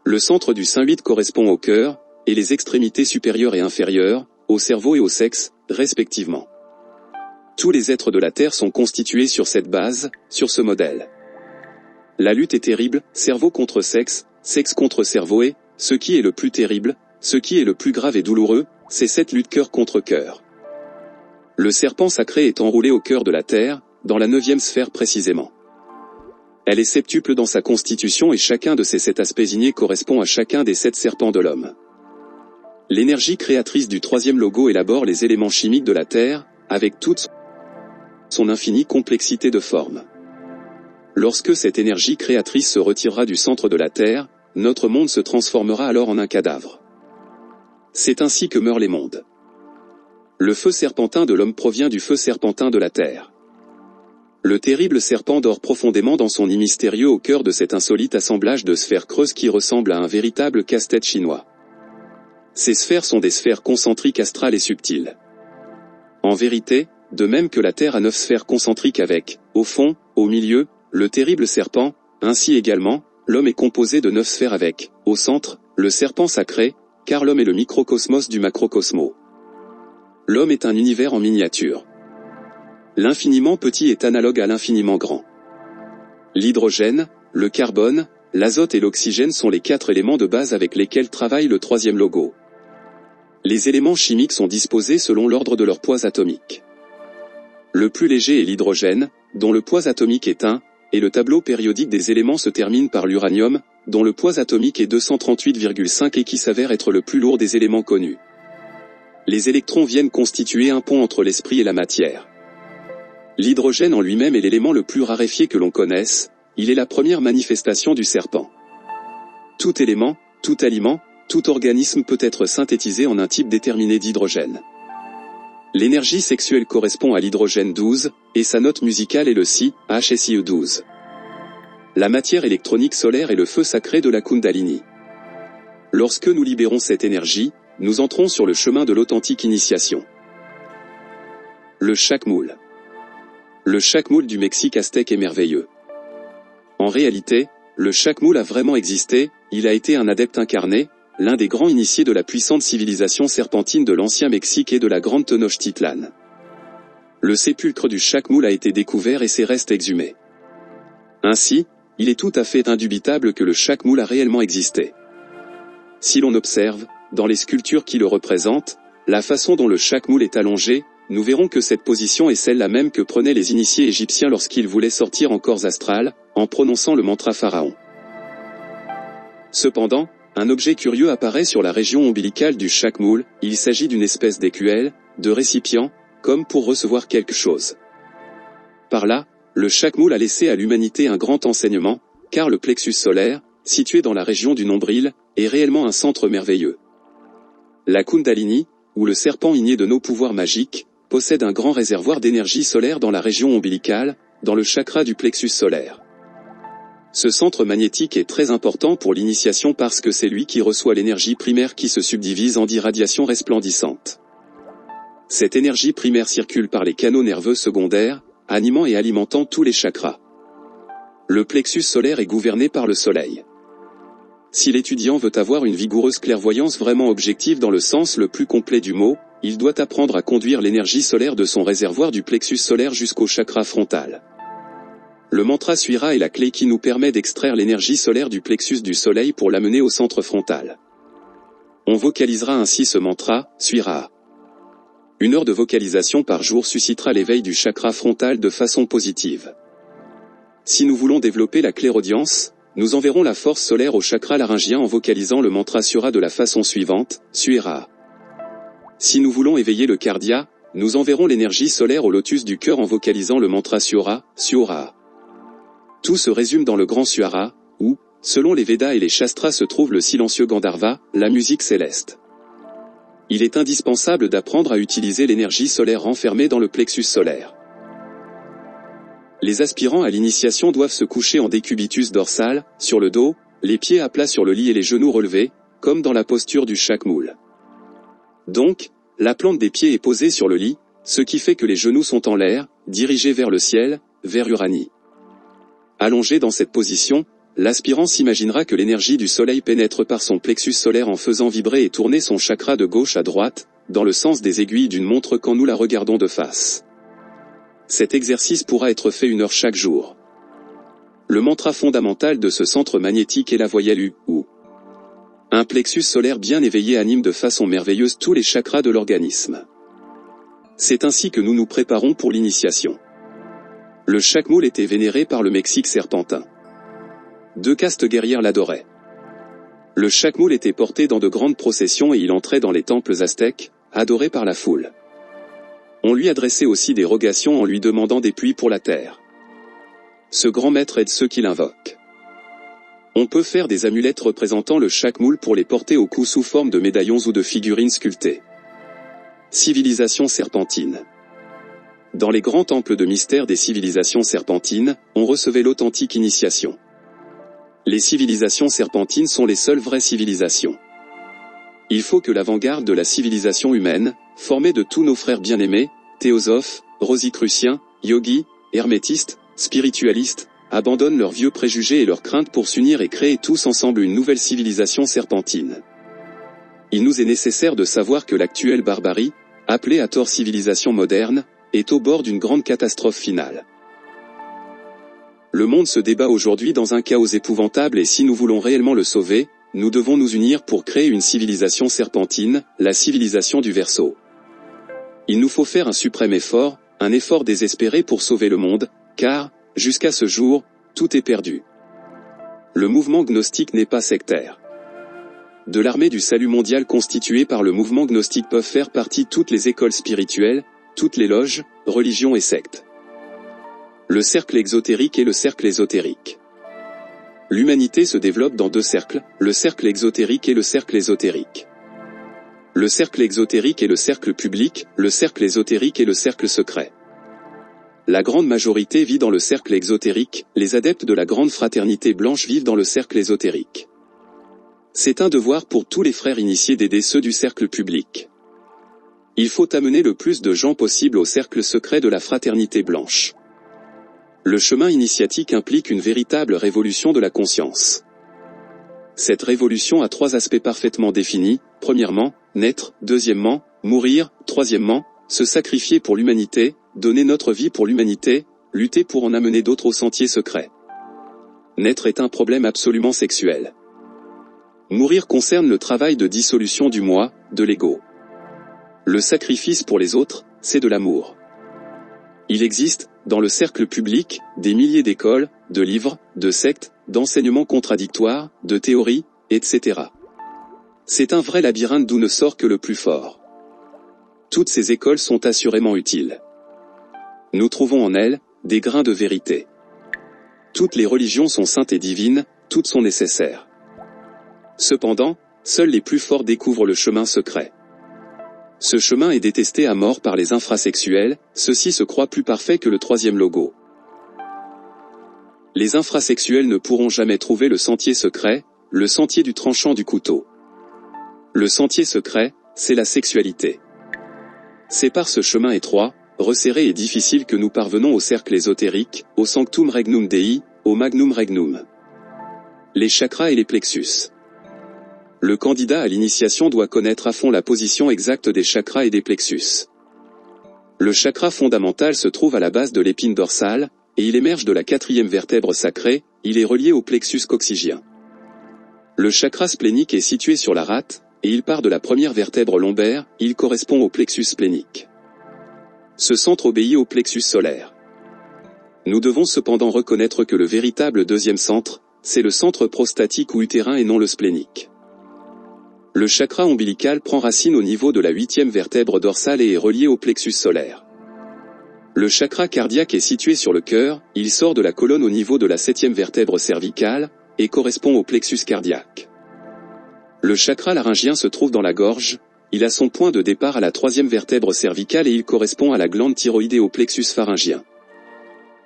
Le centre du Saint 8 correspond au cœur, et les extrémités supérieures et inférieures, au cerveau et au sexe, respectivement. Tous les êtres de la Terre sont constitués sur cette base, sur ce modèle. La lutte est terrible, cerveau contre sexe contre cerveau et, ce qui est le plus terrible, ce qui est le plus grave et douloureux, c'est cette lutte cœur contre cœur. Le serpent sacré est enroulé au cœur de la Terre, dans la 9e sphère précisément. Elle est septuple dans sa constitution et chacun de ces 7 aspects ignés correspond à chacun des 7 serpents de l'homme. L'énergie créatrice du 3e logo élabore les éléments chimiques de la Terre, avec toute son infinie complexité de formes. Lorsque cette énergie créatrice se retirera du centre de la Terre, notre monde se transformera alors en un cadavre. C'est ainsi que meurent les mondes. Le feu serpentin de l'homme provient du feu serpentin de la Terre. Le terrible serpent dort profondément dans son nid mystérieux au cœur de cet insolite assemblage de sphères creuses qui ressemble à un véritable casse-tête chinois. Ces sphères sont des sphères concentriques astrales et subtiles. En vérité, de même que la Terre a 9 sphères concentriques avec, au fond, au milieu, le terrible serpent, ainsi également, l'homme est composé de 9 sphères avec, au centre, le serpent sacré, car l'homme est le microcosmos du macrocosmos. L'homme est un univers en miniature. L'infiniment petit est analogue à l'infiniment grand. L'hydrogène, le carbone, l'azote et l'oxygène sont les 4 éléments de base avec lesquels travaille le 3e logo. Les éléments chimiques sont disposés selon l'ordre de leur poids atomique. Le plus léger est l'hydrogène, dont le poids atomique est 1, et le tableau périodique des éléments se termine par l'uranium, dont le poids atomique est 238,5 et qui s'avère être le plus lourd des éléments connus. Les électrons viennent constituer un pont entre l'esprit et la matière. L'hydrogène en lui-même est l'élément le plus raréfié que l'on connaisse, il est la première manifestation du serpent. Tout élément, tout aliment, tout organisme peut être synthétisé en un type déterminé d'hydrogène. L'énergie sexuelle correspond à l'hydrogène 12, et sa note musicale est le Si, HSIE 12. La matière électronique solaire est le feu sacré de la Kundalini. Lorsque nous libérons cette énergie, nous entrons sur le chemin de l'authentique initiation. Le Chakmoul. Le Chakmoul du Mexique aztèque est merveilleux. En réalité, le Chakmoul a vraiment existé, il a été un adepte incarné, l'un des grands initiés de la puissante civilisation serpentine de l'ancien Mexique et de la grande Tenochtitlan. Le sépulcre du Chakmoul a été découvert et ses restes exhumés. Ainsi, il est tout à fait indubitable que le Chakmoul a réellement existé. Si l'on observe, dans les sculptures qui le représentent, la façon dont le Chakmoul est allongé, nous verrons que cette position est celle-là même que prenaient les initiés égyptiens lorsqu'ils voulaient sortir en corps astral, en prononçant le mantra pharaon. Cependant, un objet curieux apparaît sur la région ombilicale du Chakmoul, il s'agit d'une espèce d'écuelle, de récipient, comme pour recevoir quelque chose. Par là, le Chakmoul a laissé à l'humanité un grand enseignement, car le plexus solaire, situé dans la région du nombril, est réellement un centre merveilleux. La Kundalini, ou le serpent igné de nos pouvoirs magiques, possède un grand réservoir d'énergie solaire dans la région ombilicale, dans le chakra du plexus solaire. Ce centre magnétique est très important pour l'initiation parce que c'est lui qui reçoit l'énergie primaire qui se subdivise en 10 radiations resplendissantes. Cette énergie primaire circule par les canaux nerveux secondaires, animant et alimentant tous les chakras. Le plexus solaire est gouverné par le soleil. Si l'étudiant veut avoir une vigoureuse clairvoyance vraiment objective dans le sens le plus complet du mot, il doit apprendre à conduire l'énergie solaire de son réservoir du plexus solaire jusqu'au chakra frontal. Le mantra Suira est la clé qui nous permet d'extraire l'énergie solaire du plexus du soleil pour l'amener au centre frontal. On vocalisera ainsi ce mantra, Suira. 1 heure de vocalisation par jour suscitera l'éveil du chakra frontal de façon positive. Si nous voulons développer la clairaudience, nous enverrons la force solaire au chakra laryngien en vocalisant le mantra Suira de la façon suivante, Suira. Si nous voulons éveiller le cardia, nous enverrons l'énergie solaire au lotus du cœur en vocalisant le mantra Suora, Suora. Tout se résume dans le grand Suara, où, selon les Védas et les Shastras se trouve le silencieux Gandharva, la musique céleste. Il est indispensable d'apprendre à utiliser l'énergie solaire renfermée dans le plexus solaire. Les aspirants à l'initiation doivent se coucher en décubitus dorsal, sur le dos, les pieds à plat sur le lit et les genoux relevés, comme dans la posture du Chakmoul. Donc, la plante des pieds est posée sur le lit, ce qui fait que les genoux sont en l'air, dirigés vers le ciel, vers Uranie. Allongé dans cette position, l'aspirant s'imaginera que l'énergie du soleil pénètre par son plexus solaire en faisant vibrer et tourner son chakra de gauche à droite, dans le sens des aiguilles d'une montre quand nous la regardons de face. Cet exercice pourra être fait 1 heure chaque jour. Le mantra fondamental de ce centre magnétique est la voyelle U, ou. Un plexus solaire bien éveillé anime de façon merveilleuse tous les chakras de l'organisme. C'est ainsi que nous nous préparons pour l'initiation. Le Chakmoul était vénéré par le Mexique serpentin. 2 castes guerrières l'adoraient. Le Chakmoul était porté dans de grandes processions et il entrait dans les temples aztèques, adoré par la foule. On lui adressait aussi des rogations en lui demandant des pluies pour la terre. Ce grand maître aide ceux qui l'invoquent. On peut faire des amulettes représentant le Chakmoul pour les porter au cou sous forme de médaillons ou de figurines sculptées. Civilisation serpentine. Dans les grands temples de mystère des civilisations serpentines, on recevait l'authentique initiation. Les civilisations serpentines sont les seules vraies civilisations. Il faut que l'avant-garde de la civilisation humaine, formée de tous nos frères bien-aimés, théosophes, rosicruciens, yogis, hermétistes, spiritualistes, abandonnent leurs vieux préjugés et leurs craintes pour s'unir et créer tous ensemble une nouvelle civilisation serpentine. Il nous est nécessaire de savoir que l'actuelle barbarie, appelée à tort civilisation moderne, est au bord d'une grande catastrophe finale. Le monde se débat aujourd'hui dans un chaos épouvantable et si nous voulons réellement le sauver, nous devons nous unir pour créer une civilisation serpentine, la civilisation du Verseau. Il nous faut faire un suprême effort, un effort désespéré pour sauver le monde, car, jusqu'à ce jour, tout est perdu. Le mouvement gnostique n'est pas sectaire. De l'armée du salut mondial constituée par le mouvement gnostique peuvent faire partie toutes les écoles spirituelles, toutes les loges, religions et sectes. Le cercle exotérique et le cercle ésotérique. L'humanité se développe dans deux cercles, le cercle exotérique et le cercle ésotérique. Le cercle exotérique est le cercle public, le cercle ésotérique est le cercle secret. La grande majorité vit dans le cercle exotérique, les adeptes de la grande fraternité blanche vivent dans le cercle ésotérique. C'est un devoir pour tous les frères initiés d'aider ceux du cercle public. Il faut amener le plus de gens possible au cercle secret de la fraternité blanche. Le chemin initiatique implique une véritable révolution de la conscience. Cette révolution a trois aspects parfaitement définis, premièrement, naître, deuxièmement, mourir, troisièmement, se sacrifier pour l'humanité, donner notre vie pour l'humanité, lutter pour en amener d'autres au sentier secret. Naître est un problème absolument sexuel. Mourir concerne le travail de dissolution du moi, de l'ego. Le sacrifice pour les autres, c'est de l'amour. Il existe, dans le cercle public, des milliers d'écoles, de livres, de sectes, d'enseignements contradictoires, de théories, etc. C'est un vrai labyrinthe d'où ne sort que le plus fort. Toutes ces écoles sont assurément utiles. Nous trouvons en elles des grains de vérité. Toutes les religions sont saintes et divines, toutes sont nécessaires. Cependant, seuls les plus forts découvrent le chemin secret. Ce chemin est détesté à mort par les infrasexuels, ceux-ci se croient plus parfaits que le troisième logo. Les infrasexuels ne pourront jamais trouver le sentier secret, le sentier du tranchant du couteau. Le sentier secret, c'est la sexualité. C'est par ce chemin étroit, resserré et difficile que nous parvenons au cercle ésotérique, au sanctum regnum Dei, au magnum regnum. Les chakras et les plexus. Le candidat à l'initiation doit connaître à fond la position exacte des chakras et des plexus. Le chakra fondamental se trouve à la base de l'épine dorsale, et il émerge de la quatrième vertèbre sacrée, il est relié au plexus coccygien. Le chakra splénique est situé sur la rate, et il part de la première vertèbre lombaire, il correspond au plexus splénique. Ce centre obéit au plexus solaire. Nous devons cependant reconnaître que le véritable deuxième centre, c'est le centre prostatique ou utérin et non le splénique. Le chakra ombilical prend racine au niveau de la huitième vertèbre dorsale et est relié au plexus solaire. Le chakra cardiaque est situé sur le cœur, il sort de la colonne au niveau de la septième vertèbre cervicale, et correspond au plexus cardiaque. Le chakra laryngien se trouve dans la gorge, il a son point de départ à la troisième vertèbre cervicale et il correspond à la glande thyroïde et au plexus pharyngien.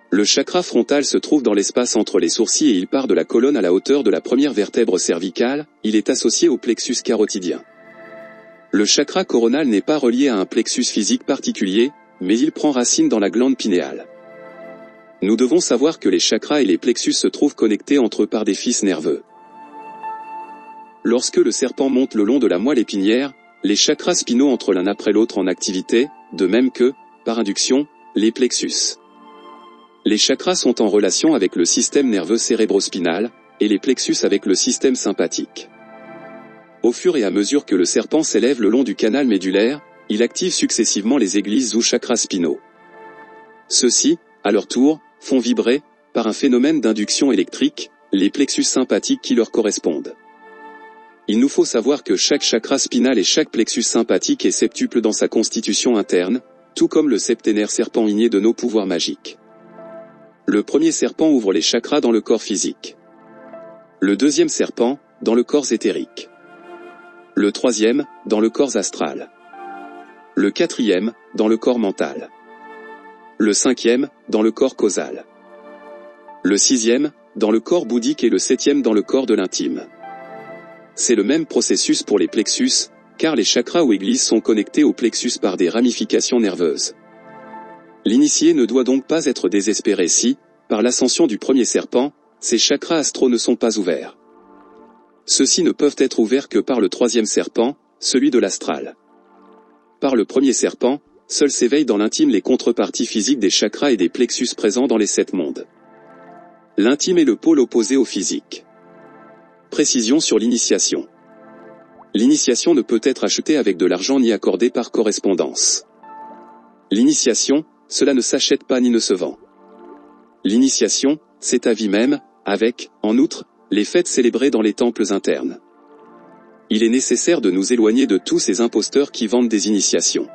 Le chakra frontal se trouve dans l'espace entre les sourcils et il part de la colonne à la hauteur de la première vertèbre cervicale, il est associé au plexus carotidien. Le chakra coronal n'est pas relié à un plexus physique particulier, mais il prend racine dans la glande pinéale. Nous devons savoir que les chakras et les plexus se trouvent connectés entre eux par des fils nerveux. Lorsque le serpent monte le long de la moelle épinière, les chakras spinaux entrent l'un après l'autre en activité, de même que, par induction, les plexus. Les chakras sont en relation avec le système nerveux cérébrospinal, et les plexus avec le système sympathique. Au fur et à mesure que le serpent s'élève le long du canal médulaire, il active successivement les églises ou chakras spinaux. Ceux-ci, à leur tour, font vibrer, par un phénomène d'induction électrique, les plexus sympathiques qui leur correspondent. Il nous faut savoir que chaque chakra spinal et chaque plexus sympathique est septuple dans sa constitution interne, tout comme le septénaire serpent igné de nos pouvoirs magiques. Le premier serpent ouvre les chakras dans le corps physique. Le deuxième serpent, dans le corps éthérique. Le troisième, dans le corps astral. Le quatrième, dans le corps mental. Le cinquième, dans le corps causal. Le sixième, dans le corps bouddhique et le septième dans le corps de l'intime. C'est le même processus pour les plexus, car les chakras ou églises sont connectés au plexus par des ramifications nerveuses. L'initié ne doit donc pas être désespéré si, par l'ascension du premier serpent, ses chakras astraux ne sont pas ouverts. Ceux-ci ne peuvent être ouverts que par le troisième serpent, celui de l'astral. Par le premier serpent, seuls s'éveillent dans l'intime les contreparties physiques des chakras et des plexus présents dans les 7 mondes. L'intime est le pôle opposé au physique. Précision sur l'initiation. L'initiation ne peut être achetée avec de l'argent ni accordée par correspondance. L'initiation, cela ne s'achète pas ni ne se vend. L'initiation, c'est à vie même, avec, en outre, les fêtes célébrées dans les temples internes. Il est nécessaire de nous éloigner de tous ces imposteurs qui vendent des initiations.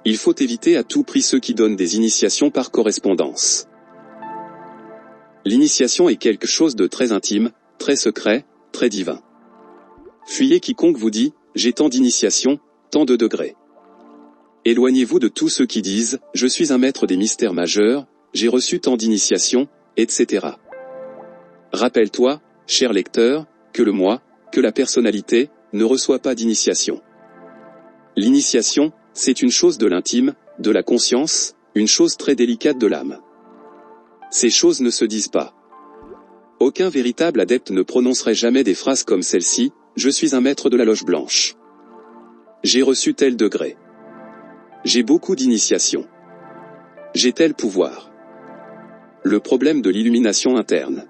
Il faut éviter à tout prix ceux qui donnent des initiations par correspondance. L'initiation est quelque chose de très intime, très secret, très divin. Fuyez quiconque vous dit « j'ai tant d'initiation, tant de degrés ». Éloignez-vous de tous ceux qui disent « je suis un maître des mystères majeurs, j'ai reçu tant d'initiations, etc. » Rappelle-toi, cher lecteur, que le moi, que la personnalité, ne reçoit pas d'initiation. L'initiation, c'est une chose de l'intime, de la conscience, une chose très délicate de l'âme. Ces choses ne se disent pas. Aucun véritable adepte ne prononcerait jamais des phrases comme celle-ci, « Je suis un maître de la loge blanche. J'ai reçu tel degré. J'ai beaucoup d'initiation. J'ai tel pouvoir. » Le problème de l'illumination interne.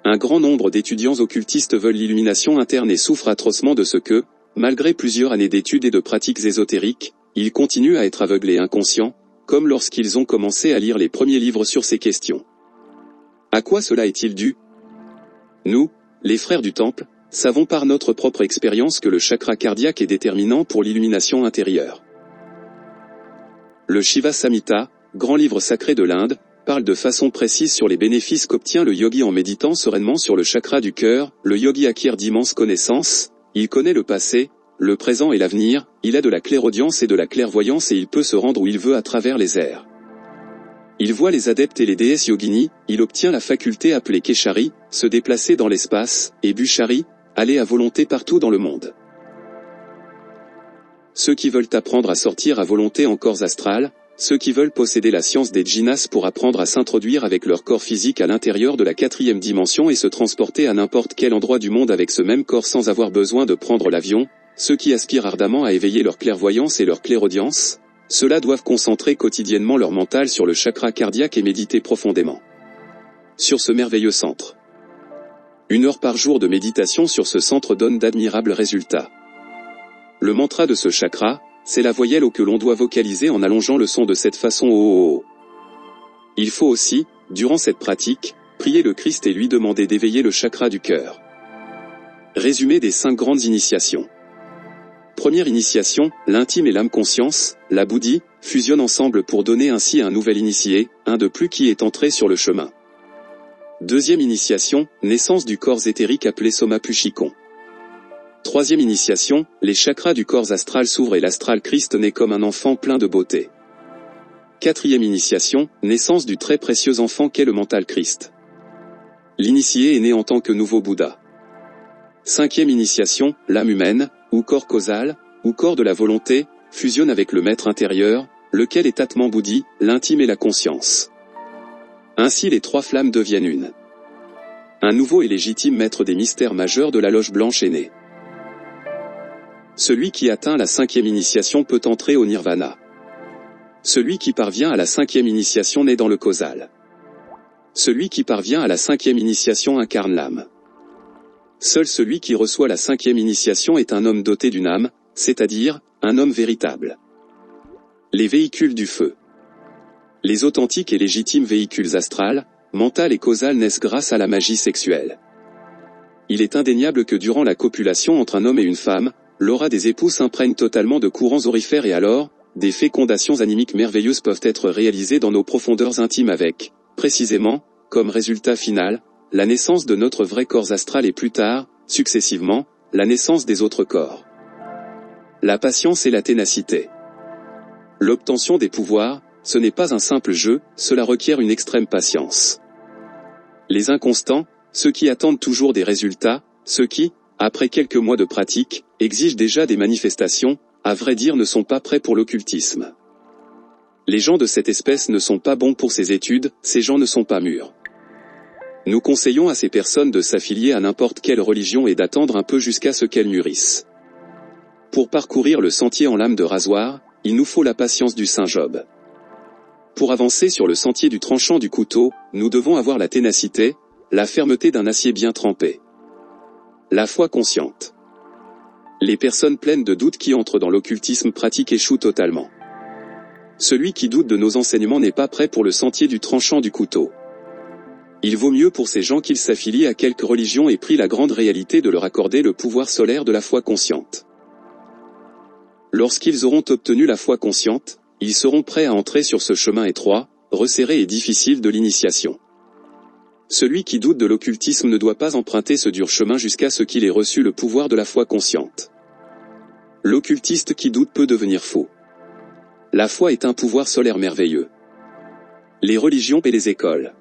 Un grand nombre d'étudiants occultistes veulent l'illumination interne et souffrent atrocement de ce que, malgré plusieurs années d'études et de pratiques ésotériques, ils continuent à être aveugles et inconscients, comme lorsqu'ils ont commencé à lire les premiers livres sur ces questions. À quoi cela est-il dû? Nous, les frères du Temple, savons par notre propre expérience que le chakra cardiaque est déterminant pour l'illumination intérieure. Le Shiva Samhita, grand livre sacré de l'Inde, parle de façon précise sur les bénéfices qu'obtient le yogi en méditant sereinement sur le chakra du cœur. Le yogi acquiert d'immenses connaissances, il connaît le passé, le présent et l'avenir, il a de la clairaudience et de la clairvoyance et il peut se rendre où il veut à travers les airs. Il voit les adeptes et les déesses yoginis, il obtient la faculté appelée Keshari, se déplacer dans l'espace, et Bhushari, aller à volonté partout dans le monde. Ceux qui veulent apprendre à sortir à volonté en corps astral, ceux qui veulent posséder la science des djinas pour apprendre à s'introduire avec leur corps physique à l'intérieur de la 4e dimension et se transporter à n'importe quel endroit du monde avec ce même corps sans avoir besoin de prendre l'avion, ceux qui aspirent ardemment à éveiller leur clairvoyance et leur clairaudience, ceux-là doivent concentrer quotidiennement leur mental sur le chakra cardiaque et méditer profondément sur ce merveilleux centre. 1 heure par jour de méditation sur ce centre donne d'admirables résultats. Le mantra de ce chakra, c'est la voyelle O que l'on doit vocaliser en allongeant le son de cette façon O. Il faut aussi, durant cette pratique, prier le Christ et lui demander d'éveiller le chakra du cœur. Résumé des 5 grandes initiations. Première initiation, l'intime et l'âme conscience, la bouddhi, fusionnent ensemble pour donner ainsi un nouvel initié, un de plus qui est entré sur le chemin. Deuxième initiation, naissance du corps éthérique appelé Soma Pushikon. Troisième initiation, les chakras du corps astral s'ouvrent et l'astral Christ naît comme un enfant plein de beauté. Quatrième initiation, naissance du très précieux enfant qu'est le mental Christ. L'initié est né en tant que nouveau Bouddha. Cinquième initiation, l'âme humaine, ou corps causal, ou corps de la volonté, fusionne avec le maître intérieur, lequel est Atman Bouddhi, l'intime et la conscience. Ainsi les 3 flammes deviennent une. Un nouveau et légitime maître des mystères majeurs de la loge blanche est né. Celui qui atteint la 5e initiation peut entrer au nirvana. Celui qui parvient à la 5e initiation naît dans le causal. Celui qui parvient à la 5e initiation incarne l'âme. Seul celui qui reçoit la 5e initiation est un homme doté d'une âme, c'est-à-dire, un homme véritable. Les véhicules du feu. Les authentiques et légitimes véhicules astrales, mental et causal naissent grâce à la magie sexuelle. Il est indéniable que durant la copulation entre un homme et une femme, l'aura des époux s'imprègne totalement de courants aurifères et alors, des fécondations animiques merveilleuses peuvent être réalisées dans nos profondeurs intimes avec, précisément, comme résultat final, la naissance de notre vrai corps astral et plus tard, successivement, la naissance des autres corps. La patience et la ténacité. L'obtention des pouvoirs, ce n'est pas un simple jeu, cela requiert une extrême patience. Les inconstants, ceux qui attendent toujours des résultats, ceux qui, après quelques mois de pratique, exigent déjà des manifestations, à vrai dire ne sont pas prêts pour l'occultisme. Les gens de cette espèce ne sont pas bons pour ces études, ces gens ne sont pas mûrs. Nous conseillons à ces personnes de s'affilier à n'importe quelle religion et d'attendre un peu jusqu'à ce qu'elles mûrissent. Pour parcourir le sentier en lame de rasoir, il nous faut la patience du Saint Job. Pour avancer sur le sentier du tranchant du couteau, nous devons avoir la ténacité, la fermeté d'un acier bien trempé. La foi consciente. Les personnes pleines de doutes qui entrent dans l'occultisme pratique échouent totalement. Celui qui doute de nos enseignements n'est pas prêt pour le sentier du tranchant du couteau. Il vaut mieux pour ces gens qu'ils s'affilient à quelque religion et prient la grande réalité de leur accorder le pouvoir solaire de la foi consciente. Lorsqu'ils auront obtenu la foi consciente, ils seront prêts à entrer sur ce chemin étroit, resserré et difficile de l'initiation. Celui qui doute de l'occultisme ne doit pas emprunter ce dur chemin jusqu'à ce qu'il ait reçu le pouvoir de la foi consciente. L'occultiste qui doute peut devenir faux. La foi est un pouvoir solaire merveilleux. Les religions et les écoles.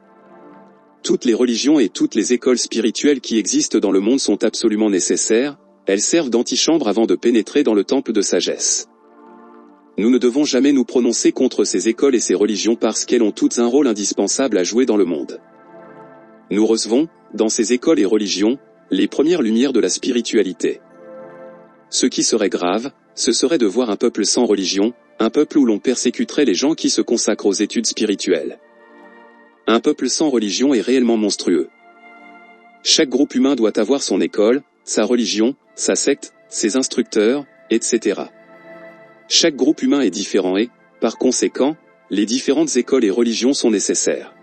Toutes les religions et toutes les écoles spirituelles qui existent dans le monde sont absolument nécessaires, elles servent d'antichambre avant de pénétrer dans le temple de sagesse. Nous ne devons jamais nous prononcer contre ces écoles et ces religions parce qu'elles ont toutes un rôle indispensable à jouer dans le monde. Nous recevons, dans ces écoles et religions, les premières lumières de la spiritualité. Ce qui serait grave, ce serait de voir un peuple sans religion, un peuple où l'on persécuterait les gens qui se consacrent aux études spirituelles. Un peuple sans religion est réellement monstrueux. Chaque groupe humain doit avoir son école, sa religion, sa secte, ses instructeurs, etc. Chaque groupe humain est différent et, par conséquent, les différentes écoles et religions sont nécessaires.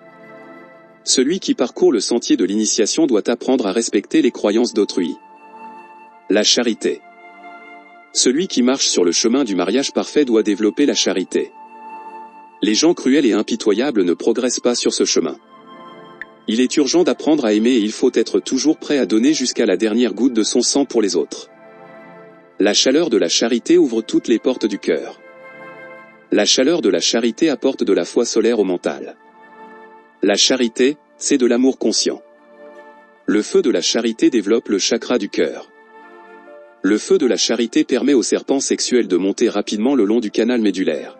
Celui qui parcourt le sentier de l'initiation doit apprendre à respecter les croyances d'autrui. La charité. Celui qui marche sur le chemin du mariage parfait doit développer la charité. Les gens cruels et impitoyables ne progressent pas sur ce chemin. Il est urgent d'apprendre à aimer et il faut être toujours prêt à donner jusqu'à la dernière goutte de son sang pour les autres. La chaleur de la charité ouvre toutes les portes du cœur. La chaleur de la charité apporte de la foi solaire au mental. La charité, c'est de l'amour conscient. Le feu de la charité développe le chakra du cœur. Le feu de la charité permet au serpent sexuel de monter rapidement le long du canal médulaire.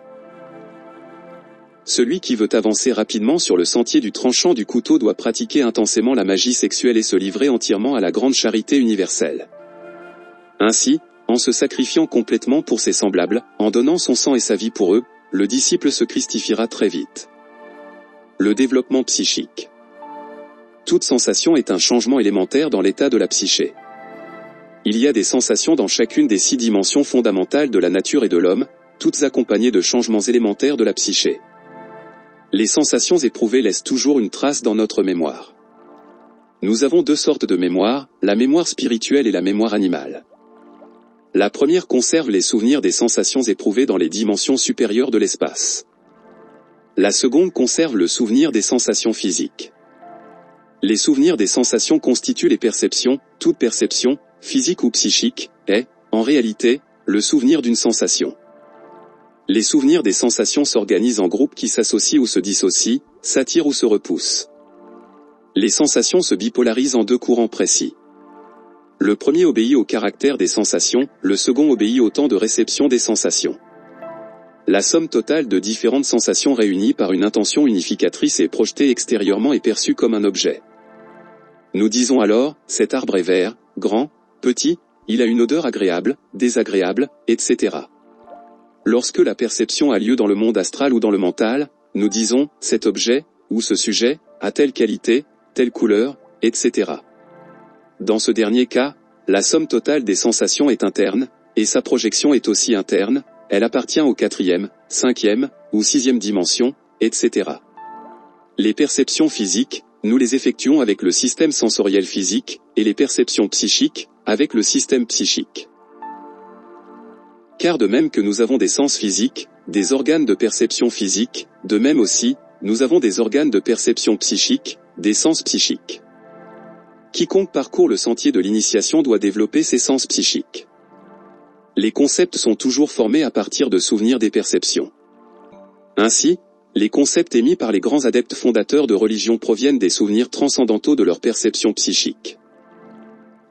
Celui qui veut avancer rapidement sur le sentier du tranchant du couteau doit pratiquer intensément la magie sexuelle et se livrer entièrement à la grande charité universelle. Ainsi, en se sacrifiant complètement pour ses semblables, en donnant son sang et sa vie pour eux, le disciple se christifiera très vite. Le développement psychique. Toute sensation est un changement élémentaire dans l'état de la psyché. Il y a des sensations dans chacune des 6 dimensions fondamentales de la nature et de l'homme, toutes accompagnées de changements élémentaires de la psyché. Les sensations éprouvées laissent toujours une trace dans notre mémoire. Nous avons 2 sortes de mémoire, la mémoire spirituelle et la mémoire animale. La première conserve les souvenirs des sensations éprouvées dans les dimensions supérieures de l'espace. La seconde conserve le souvenir des sensations physiques. Les souvenirs des sensations constituent les perceptions, toute perception, physique ou psychique, est, en réalité, le souvenir d'une sensation. Les souvenirs des sensations s'organisent en groupes qui s'associent ou se dissocient, s'attirent ou se repoussent. Les sensations se bipolarisent en 2 courants précis. Le premier obéit au caractère des sensations, le second obéit au temps de réception des sensations. La somme totale de différentes sensations réunies par une intention unificatrice et projetée extérieurement est perçue comme un objet. Nous disons alors, cet arbre est vert, grand, petit, il a une odeur agréable, désagréable, etc. Lorsque la perception a lieu dans le monde astral ou dans le mental, nous disons, cet objet, ou ce sujet, a telle qualité, telle couleur, etc. Dans ce dernier cas, la somme totale des sensations est interne, et sa projection est aussi interne, elle appartient aux 4e, 5e, ou 6e dimensions, etc. Les perceptions physiques, nous les effectuons avec le système sensoriel physique, et les perceptions psychiques, avec le système psychique. Car de même que nous avons des sens physiques, des organes de perception physique, de même aussi, nous avons des organes de perception psychique, des sens psychiques. Quiconque parcourt le sentier de l'initiation doit développer ses sens psychiques. Les concepts sont toujours formés à partir de souvenirs des perceptions. Ainsi, les concepts émis par les grands adeptes fondateurs de religion proviennent des souvenirs transcendantaux de leur perception psychique.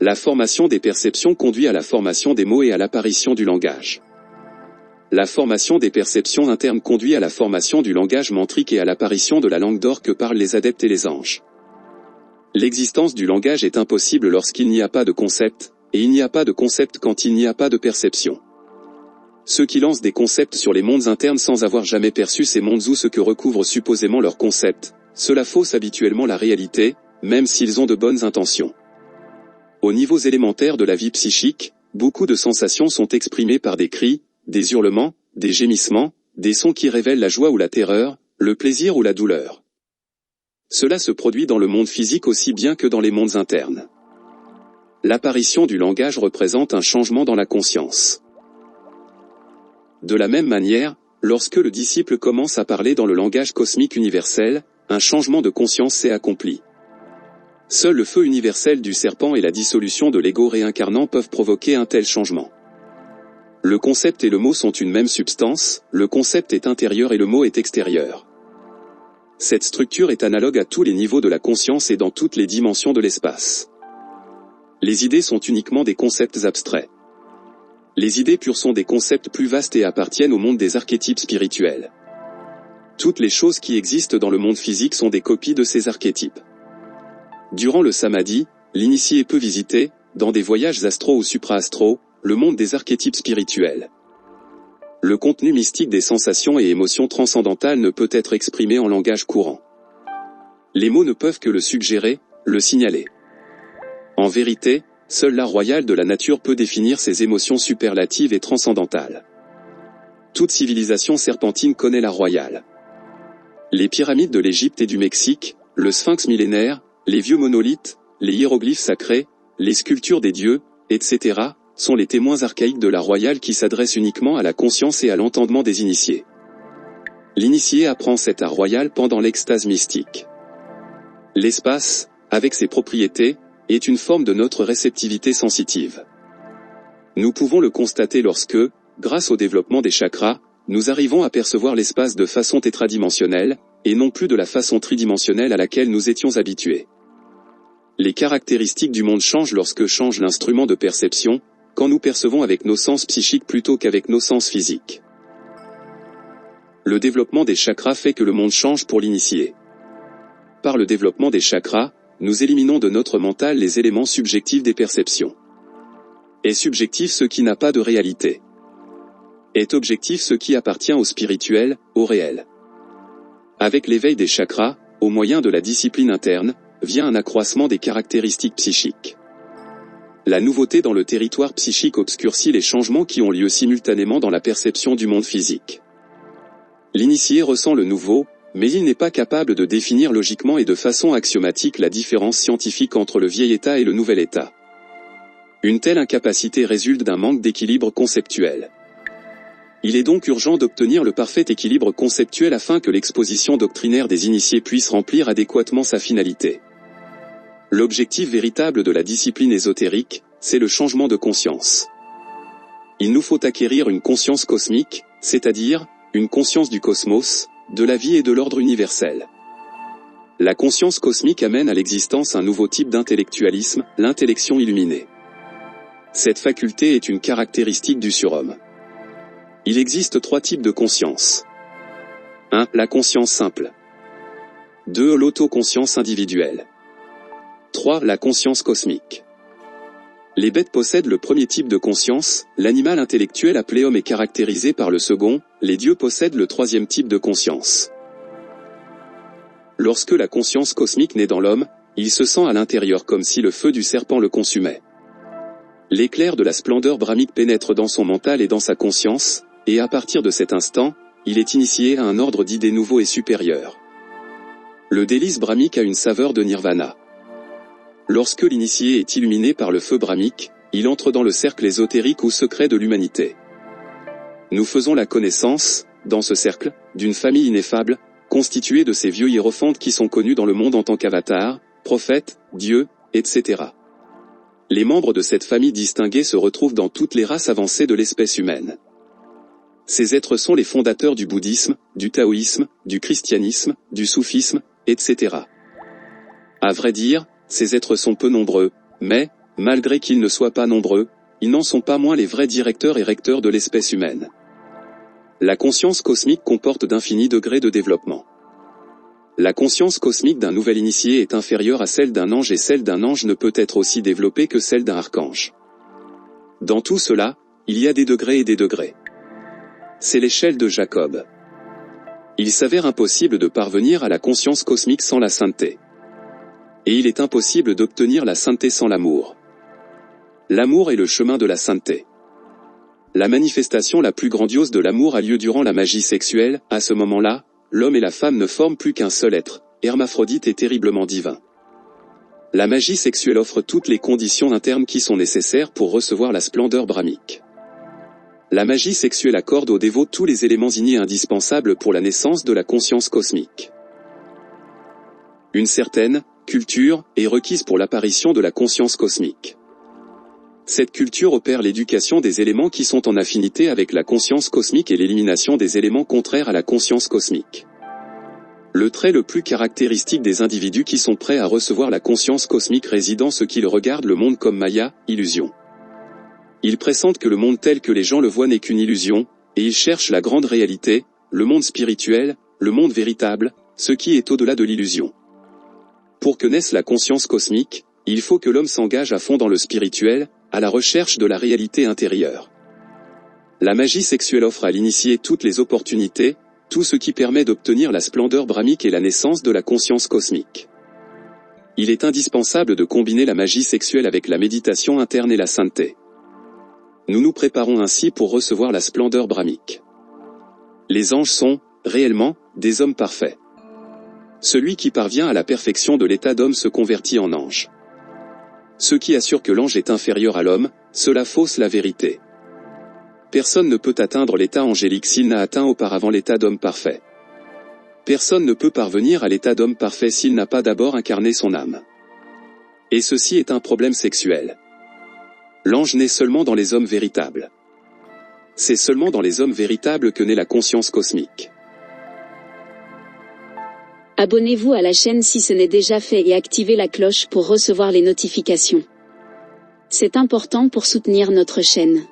La formation des perceptions conduit à la formation des mots et à l'apparition du langage. La formation des perceptions internes conduit à la formation du langage mantrique et à l'apparition de la langue d'or que parlent les adeptes et les anges. L'existence du langage est impossible lorsqu'il n'y a pas de concept, et il n'y a pas de concept quand il n'y a pas de perception. Ceux qui lancent des concepts sur les mondes internes sans avoir jamais perçu ces mondes ou ce que recouvrent supposément leurs concepts, cela fausse habituellement la réalité, même s'ils ont de bonnes intentions. Aux niveaux élémentaires de la vie psychique, beaucoup de sensations sont exprimées par des cris, des hurlements, des gémissements, des sons qui révèlent la joie ou la terreur, le plaisir ou la douleur. Cela se produit dans le monde physique aussi bien que dans les mondes internes. L'apparition du langage représente un changement dans la conscience. De la même manière, lorsque le disciple commence à parler dans le langage cosmique universel, un changement de conscience s'est accompli. Seul le feu universel du serpent et la dissolution de l'ego réincarnant peuvent provoquer un tel changement. Le concept et le mot sont une même substance, le concept est intérieur et le mot est extérieur. Cette structure est analogue à tous les niveaux de la conscience et dans toutes les dimensions de l'espace. Les idées sont uniquement des concepts abstraits. Les idées pures sont des concepts plus vastes et appartiennent au monde des archétypes spirituels. Toutes les choses qui existent dans le monde physique sont des copies de ces archétypes. Durant le samadhi, l'initié peut visiter, dans des voyages astro ou supra-astro, le monde des archétypes spirituels. Le contenu mystique des sensations et émotions transcendantales ne peut être exprimé en langage courant. Les mots ne peuvent que le suggérer, le signaler. En vérité, seul l'art royal de la nature peut définir ces émotions superlatives et transcendantales. Toute civilisation serpentine connaît l'art royal. Les pyramides de l'Égypte et du Mexique, le sphinx millénaire, les vieux monolithes, les hiéroglyphes sacrés, les sculptures des dieux, etc., sont les témoins archaïques de l'art royal qui s'adresse uniquement à la conscience et à l'entendement des initiés. L'initié apprend cet art royal pendant l'extase mystique. L'espace, avec ses propriétés, est une forme de notre réceptivité sensitive. Nous pouvons le constater lorsque, grâce au développement des chakras, nous arrivons à percevoir l'espace de façon tétradimensionnelle, et non plus de la façon tridimensionnelle à laquelle nous étions habitués. Les caractéristiques du monde changent lorsque change l'instrument de perception, quand nous percevons avec nos sens psychiques plutôt qu'avec nos sens physiques. Le développement des chakras fait que le monde change pour l'initié. Par le développement des chakras, nous éliminons de notre mental les éléments subjectifs des perceptions. Est subjectif ce qui n'a pas de réalité. Est objectif ce qui appartient au spirituel, au réel. Avec l'éveil des chakras, au moyen de la discipline interne, vient un accroissement des caractéristiques psychiques. La nouveauté dans le territoire psychique obscurcit les changements qui ont lieu simultanément dans la perception du monde physique. L'initié ressent le nouveau, mais il n'est pas capable de définir logiquement et de façon axiomatique la différence scientifique entre le vieil état et le nouvel état. Une telle incapacité résulte d'un manque d'équilibre conceptuel. Il est donc urgent d'obtenir le parfait équilibre conceptuel afin que l'exposition doctrinaire des initiés puisse remplir adéquatement sa finalité. L'objectif véritable de la discipline ésotérique, c'est le changement de conscience. Il nous faut acquérir une conscience cosmique, c'est-à-dire, une conscience du cosmos, de la vie et de l'ordre universel. La conscience cosmique amène à l'existence un nouveau type d'intellectualisme, l'intellection illuminée. Cette faculté est une caractéristique du surhomme. Il existe 3 types de conscience. 1. La conscience simple. 2. L'autoconscience individuelle. 3. La conscience cosmique. Les bêtes possèdent le premier type de conscience, l'animal intellectuel appelé homme est caractérisé par le second, les dieux possèdent le troisième type de conscience. Lorsque la conscience cosmique naît dans l'homme, il se sent à l'intérieur comme si le feu du serpent le consumait. L'éclair de la splendeur brahmique pénètre dans son mental et dans sa conscience, et à partir de cet instant, il est initié à un ordre d'idées nouveau et supérieur. Le délice brahmique a une saveur de nirvana. Lorsque l'initié est illuminé par le feu brahmique, il entre dans le cercle ésotérique ou secret de l'humanité. Nous faisons la connaissance, dans ce cercle, d'une famille ineffable, constituée de ces vieux hiérophantes qui sont connus dans le monde en tant qu'avatars, prophètes, dieux, etc. Les membres de cette famille distinguée se retrouvent dans toutes les races avancées de l'espèce humaine. Ces êtres sont les fondateurs du bouddhisme, du taoïsme, du christianisme, du soufisme, etc. À vrai dire, ces êtres sont peu nombreux, mais, malgré qu'ils ne soient pas nombreux, ils n'en sont pas moins les vrais directeurs et recteurs de l'espèce humaine. La conscience cosmique comporte d'infinis degrés de développement. La conscience cosmique d'un nouvel initié est inférieure à celle d'un ange et celle d'un ange ne peut être aussi développée que celle d'un archange. Dans tout cela, il y a des degrés et des degrés. C'est l'échelle de Jacob. Il s'avère impossible de parvenir à la conscience cosmique sans la sainteté. Et il est impossible d'obtenir la sainteté sans l'amour. L'amour est le chemin de la sainteté. La manifestation la plus grandiose de l'amour a lieu durant la magie sexuelle. À ce moment-là, l'homme et la femme ne forment plus qu'un seul être, hermaphrodite et terriblement divin. La magie sexuelle offre toutes les conditions internes qui sont nécessaires pour recevoir la splendeur brahmique. La magie sexuelle accorde aux dévots tous les éléments innés indispensables pour la naissance de la conscience cosmique. Une certaine culture est requise pour l'apparition de la conscience cosmique. Cette culture opère l'éducation des éléments qui sont en affinité avec la conscience cosmique et l'élimination des éléments contraires à la conscience cosmique. Le trait le plus caractéristique des individus qui sont prêts à recevoir la conscience cosmique réside en ce qu'ils regardent le monde comme Maya, illusion. Ils pressentent que le monde tel que les gens le voient n'est qu'une illusion, et ils cherchent la grande réalité, le monde spirituel, le monde véritable, ce qui est au-delà de l'illusion. Pour que naisse la conscience cosmique, il faut que l'homme s'engage à fond dans le spirituel, à la recherche de la réalité intérieure. La magie sexuelle offre à l'initié toutes les opportunités, tout ce qui permet d'obtenir la splendeur brahmique et la naissance de la conscience cosmique. Il est indispensable de combiner la magie sexuelle avec la méditation interne et la sainteté. Nous nous préparons ainsi pour recevoir la splendeur brahmique. Les anges sont, réellement, des hommes parfaits. Celui qui parvient à la perfection de l'état d'homme se convertit en ange. Ceux qui assurent que l'ange est inférieur à l'homme, cela fausse la vérité. Personne ne peut atteindre l'état angélique s'il n'a atteint auparavant l'état d'homme parfait. Personne ne peut parvenir à l'état d'homme parfait s'il n'a pas d'abord incarné son âme. Et ceci est un problème sexuel. L'ange naît seulement dans les hommes véritables. C'est seulement dans les hommes véritables que naît la conscience cosmique. Abonnez-vous à la chaîne si ce n'est déjà fait et activez la cloche pour recevoir les notifications. C'est important pour soutenir notre chaîne.